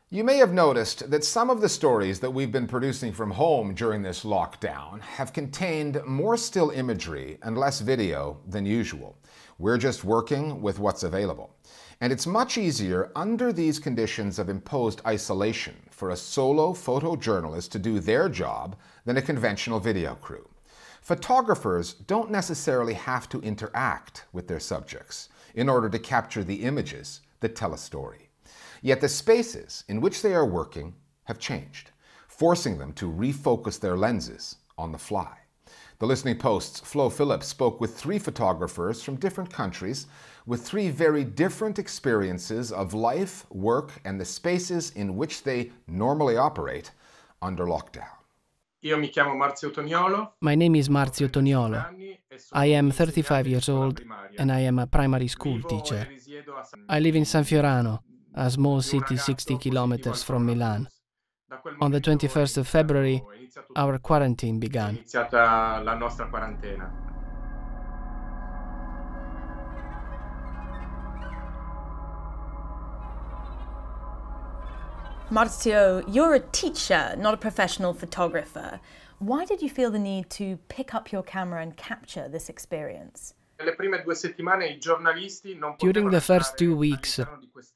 You may have noticed that some of the stories that we've been producing from home during this lockdown have contained more still imagery and less video than usual. We're just working with what's available. And it's much easier under these conditions of imposed isolation for a solo photojournalist to do their job than a conventional video crew. Photographers don't necessarily have to interact with their subjects in order to capture the images that tell a story. Yet the spaces in which they are working have changed, forcing them to refocus their lenses on the fly. The Listening Post's Flo Phillips spoke with 3 photographers from different countries with 3 very different experiences of life, work, and the spaces in which they normally operate under lockdown. My name is Marzio Toniolo. I am 35 years old and I am a primary school teacher. I live in San Fiorano, a small city 60 kilometers from Milan. On the 21st of February, our quarantine began. Marzio, you're a teacher, not a professional photographer. Why did you feel the need to pick up your camera and capture this experience? During the first 2 weeks,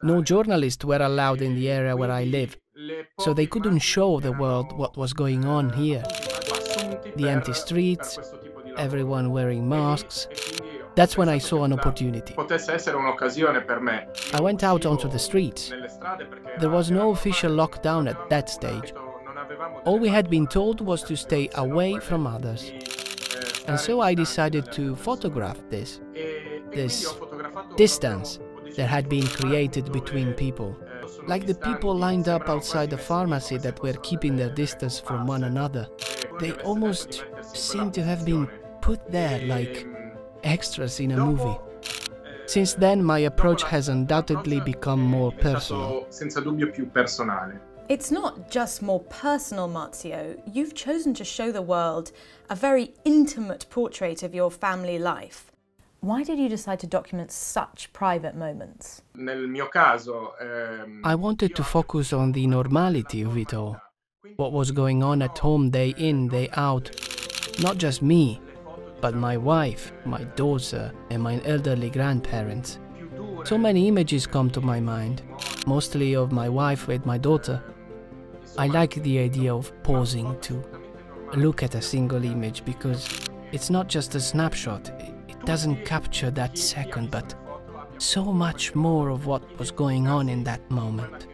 no journalists were allowed in the area where I live, so they couldn't show the world what was going on here. The empty streets, everyone wearing masks. That's when I saw an opportunity. I went out onto the streets. There was no official lockdown at that stage. All we had been told was to stay away from others. And so I decided to photograph this distance that had been created between people. Like the people lined up outside the pharmacy that were keeping their distance from one another. They almost seemed to have been put there like extras in a movie. Since then, my approach has undoubtedly become more personal. It's not just more personal, Marzio. You've chosen to show the world a very intimate portrait of your family life. Why did you decide to document such private moments? I wanted to focus on the normality of it all. What was going on at home day in, day out. Not just me, but my wife, my daughter, and my elderly grandparents. So many images come to my mind, mostly of my wife with my daughter. I like the idea of pausing to look at a single image because it's not just a snapshot. It doesn't capture that second, but so much more of what was going on in that moment.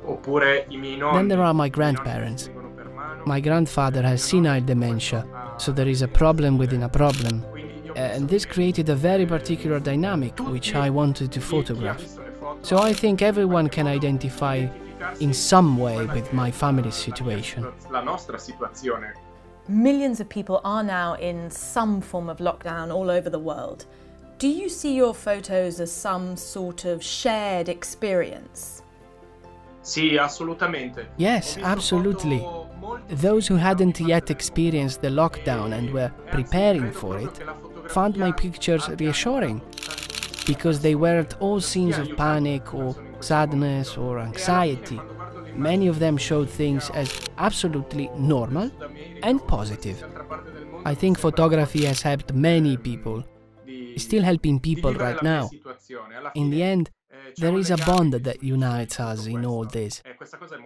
Then there are my grandparents. My grandfather has senile dementia, so there is a problem within a problem. And this created a very particular dynamic which I wanted to photograph. So I think everyone can identify in some way with my family's situation. Millions of people are now in some form of lockdown all over the world. Do you see your photos as some sort of shared experience? Yes, absolutely. Those who hadn't yet experienced the lockdown and were preparing for it found my pictures reassuring, because they weren't all scenes of panic or sadness or anxiety. Many of them showed things as absolutely normal and positive. I think photography has helped many people, still helping people right now. In the end, there is a bond that unites us in all this.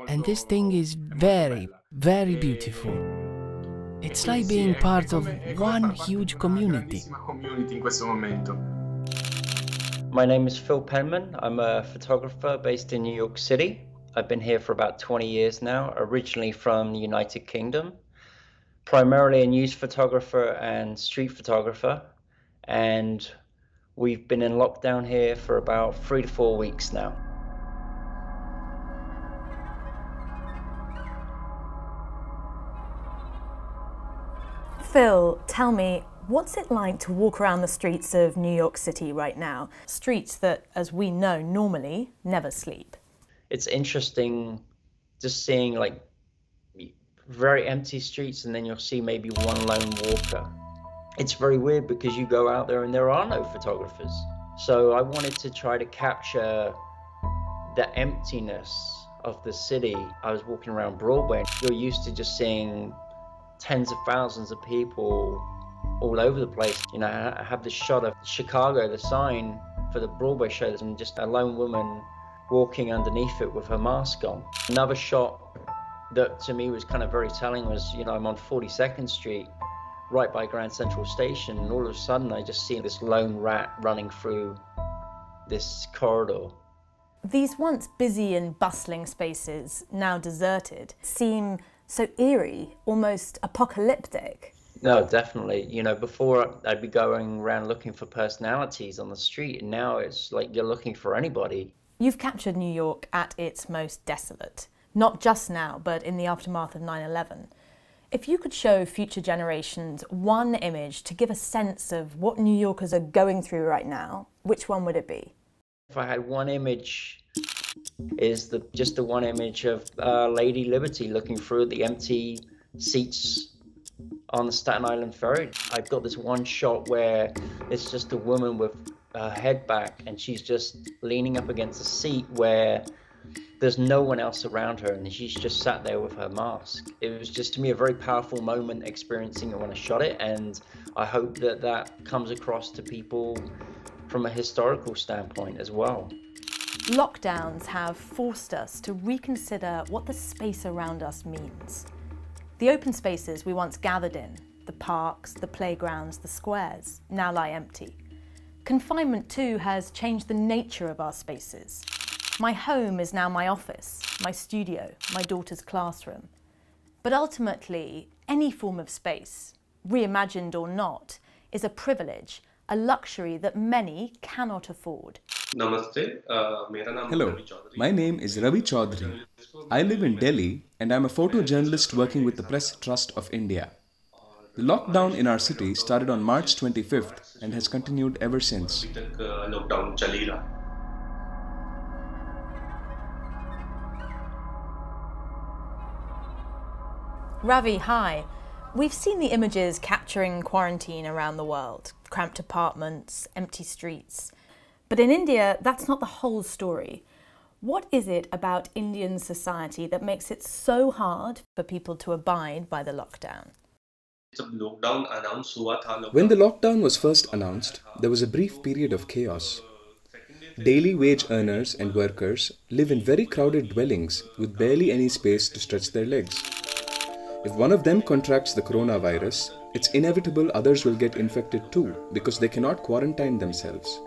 And this thing is very, very beautiful. It's like being part of one huge community. My name is Phil Penman. I'm a photographer based in New York City. I've been here for about 20 years now, originally from the United Kingdom. Primarily a news photographer and street photographer. And we've been in lockdown here for about 3 to 4 weeks now. Phil, tell me, what's it like to walk around the streets of New York City right now? Streets that, as we know, normally never sleep. It's interesting just seeing like very empty streets and then you'll see maybe one lone walker. It's very weird because you go out there and there are no photographers. So I wanted to try to capture the emptiness of the city. I was walking around Broadway. You're used to just seeing tens of thousands of people all over the place. You know, I have this shot of Chicago, the sign for the Broadway show, and just a lone woman walking underneath it with her mask on. Another shot that to me was kind of very telling was, you know, I'm on 42nd Street, right by Grand Central Station, and all of a sudden I just see this lone rat running through this corridor. These once busy and bustling spaces, now deserted, seem so eerie, almost apocalyptic. No, definitely. You know, before I'd be going around looking for personalities on the street, and now it's like you're looking for anybody. You've captured New York at its most desolate, not just now, but in the aftermath of 9/11. If you could show future generations one image to give a sense of what New Yorkers are going through right now, which one would it be? If I had one image, is just the one image of Lady Liberty looking through the empty seats on the Staten Island ferry. I've got this one shot where it's just a woman with her head back and she's just leaning up against a seat where there's no one else around her and she's just sat there with her mask. It was just to me a very powerful moment experiencing it when I shot it, and I hope that that comes across to people from a historical standpoint as well. Lockdowns have forced us to reconsider what the space around us means. The open spaces we once gathered in, the parks, the playgrounds, the squares, now lie empty. Confinement too has changed the nature of our spaces. My home is now my office, my studio, my daughter's classroom. But ultimately, any form of space, reimagined or not, is a privilege, a luxury that many cannot afford. Namaste. Hello, my name is Ravi Chaudhary. I live in Delhi and I'm a photojournalist working with the Press Trust of India. The lockdown in our city started on March 25th and has continued ever since. Ravi, hi. We've seen the images capturing quarantine around the world. Cramped apartments, empty streets. But in India, that's not the whole story. What is it about Indian society that makes it so hard for people to abide by the lockdown? When the lockdown was first announced, there was a brief period of chaos. Daily wage earners and workers live in very crowded dwellings with barely any space to stretch their legs. If one of them contracts the coronavirus, it's inevitable others will get infected too because they cannot quarantine themselves.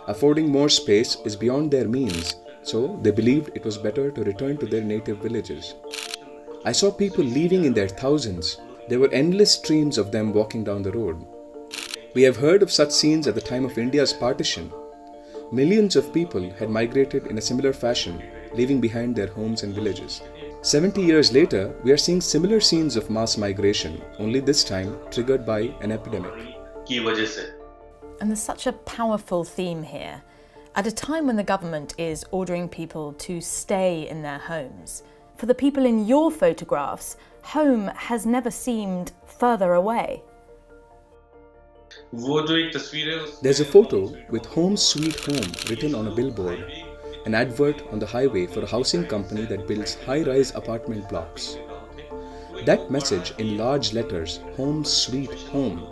Affording more space is beyond their means, so they believed it was better to return to their native villages. I saw people leaving in their thousands. There were endless streams of them walking down the road. We have heard of such scenes at the time of India's partition. Millions of people had migrated in a similar fashion, leaving behind their homes and villages. 70 years later, we are seeing similar scenes of mass migration, only this time triggered by an epidemic. And there's such a powerful theme here. At a time when the government is ordering people to stay in their homes, for the people in your photographs, home has never seemed further away. There's a photo with "Home Sweet Home" written on a billboard, an advert on the highway for a housing company that builds high-rise apartment blocks. That message in large letters, "Home Sweet Home,"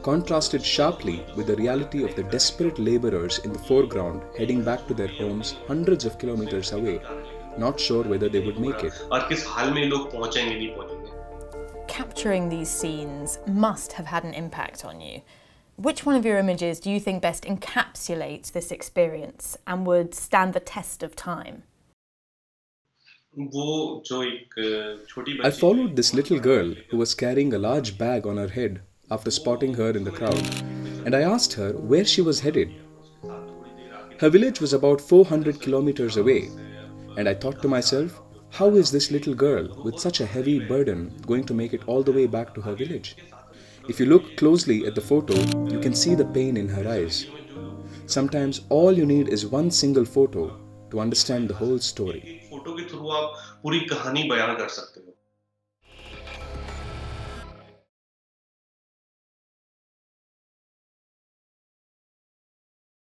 contrasted sharply with the reality of the desperate laborers in the foreground heading back to their homes hundreds of kilometers away, not sure whether they would make it. Capturing these scenes must have had an impact on you. Which one of your images do you think best encapsulates this experience and would stand the test of time? I followed this little girl who was carrying a large bag on her head after spotting her in the crowd, and I asked her where she was headed. Her village was about 400 kilometers away, and I thought to myself, how is this little girl with such a heavy burden going to make it all the way back to her village? If you look closely at the photo, you can see the pain in her eyes. Sometimes all you need is one single photo to understand the whole story.